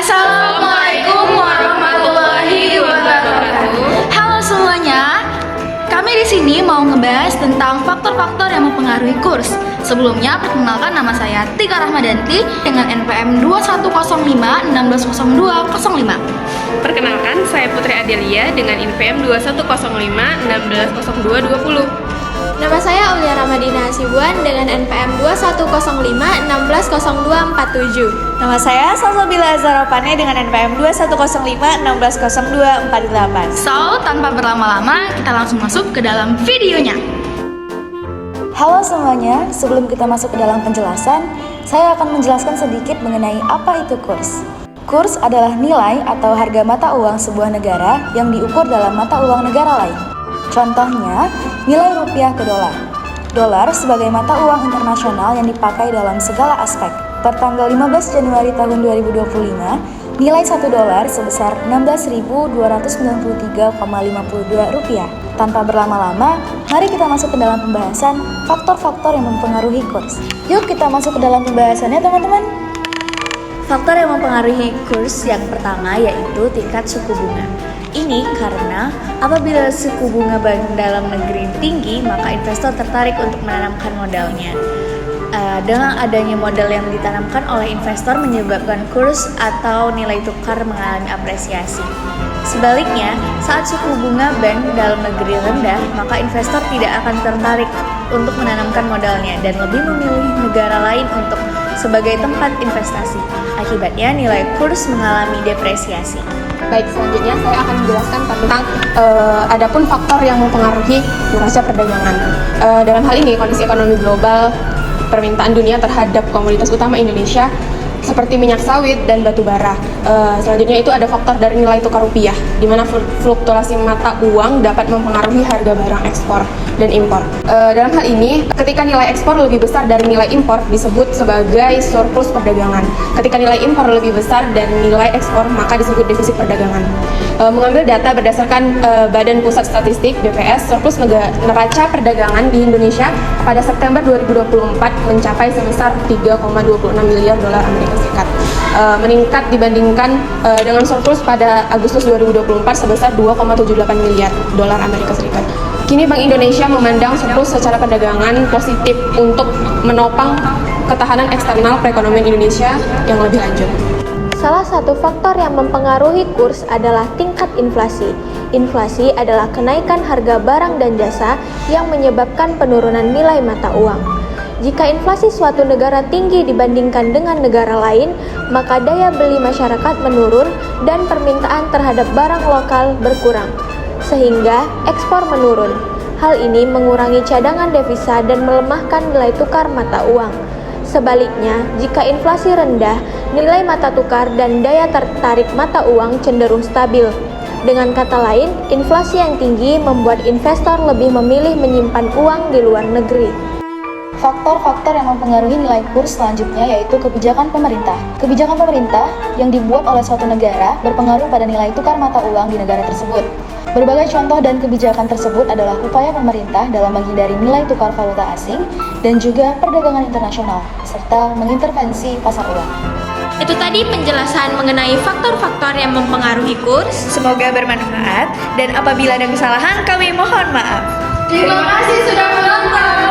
Assalamualaikum warahmatullahi wabarakatuh. Halo semuanya, kami di sini mau ngebahas tentang faktor-faktor yang mempengaruhi kurs. Sebelumnya, perkenalkan nama saya Tika Rahmadanti dengan NPM 2105160205. Perkenalkan, saya Putri Adelia dengan NPM 2105160220. Nama saya Aulia Ramadina Hasibuan dengan NPM 2105160247. Nama saya Salsabila Azaropane dengan NPM 2105160248. So, tanpa berlama-lama, kita langsung masuk ke dalam videonya. Halo semuanya, sebelum kita masuk ke dalam penjelasan, saya akan menjelaskan sedikit mengenai apa itu kurs. Kurs adalah nilai atau harga mata uang sebuah negara yang diukur dalam mata uang negara lain. Contohnya, nilai rupiah ke dolar. Dolar sebagai mata uang internasional yang dipakai dalam segala aspek. Per tanggal 15 Januari tahun 2025, nilai 1 dolar sebesar 16.293,52 rupiah. Tanpa berlama-lama, mari kita masuk ke dalam pembahasan faktor-faktor yang mempengaruhi kurs. Yuk kita masuk ke dalam pembahasannya teman-teman. Faktor yang mempengaruhi kurs yang pertama yaitu tingkat suku bunga. Ini karena apabila suku bunga bank dalam negeri tinggi, maka investor tertarik untuk menanamkan modalnya. Dengan adanya modal yang ditanamkan oleh investor menyebabkan kurs atau nilai tukar mengalami apresiasi. Sebaliknya, saat suku bunga bank dalam negeri rendah, maka investor tidak akan tertarik untuk menanamkan modalnya dan lebih memilih negara lain untuk sebagai tempat investasi. Akibatnya nilai kurs mengalami depresiasi. Baik, selanjutnya saya akan menjelaskan tentang adapun faktor yang mempengaruhi neraca perdagangan. Dalam hal ini, kondisi ekonomi global, permintaan dunia terhadap komoditas utama Indonesia seperti minyak sawit dan batu bara. Selanjutnya itu ada faktor dari nilai tukar rupiah, di mana fluktuasi mata uang dapat mempengaruhi harga barang ekspor dan impor. Dalam hal ini, ketika nilai ekspor lebih besar dari nilai impor disebut sebagai surplus perdagangan. Ketika nilai impor lebih besar dari nilai ekspor, maka disebut defisit perdagangan. Mengambil data berdasarkan Badan Pusat Statistik (BPS), surplus neraca perdagangan di Indonesia pada September 2024 mencapai sebesar 3,26 miliar dolar Amerika Serikat, meningkat dibandingkan dengan surplus pada Agustus 2024 sebesar 2,78 miliar dolar Amerika Serikat. Kini Bank Indonesia memandang surplus secara perdagangan positif untuk menopang ketahanan eksternal perekonomian Indonesia yang lebih lanjut. Salah satu faktor yang mempengaruhi kurs adalah tingkat inflasi. Inflasi adalah kenaikan harga barang dan jasa yang menyebabkan penurunan nilai mata uang. Jika inflasi suatu negara tinggi dibandingkan dengan negara lain, maka daya beli masyarakat menurun dan permintaan terhadap barang lokal berkurang, sehingga ekspor menurun. Hal ini mengurangi cadangan devisa dan melemahkan nilai tukar mata uang. Sebaliknya, jika inflasi rendah, nilai mata tukar dan daya tertarik mata uang cenderung stabil. Dengan kata lain, inflasi yang tinggi membuat investor lebih memilih menyimpan uang di luar negeri. Faktor-faktor yang mempengaruhi nilai kurs selanjutnya yaitu kebijakan pemerintah. Kebijakan pemerintah yang dibuat oleh suatu negara berpengaruh pada nilai tukar mata uang di negara tersebut. Berbagai contoh dan kebijakan tersebut adalah upaya pemerintah dalam menghindari nilai tukar valuta asing dan juga perdagangan internasional, serta mengintervensi pasar uang. Itu tadi penjelasan mengenai faktor-faktor yang mempengaruhi kurs. Semoga bermanfaat dan apabila ada kesalahan kami mohon maaf. Terima kasih sudah menonton.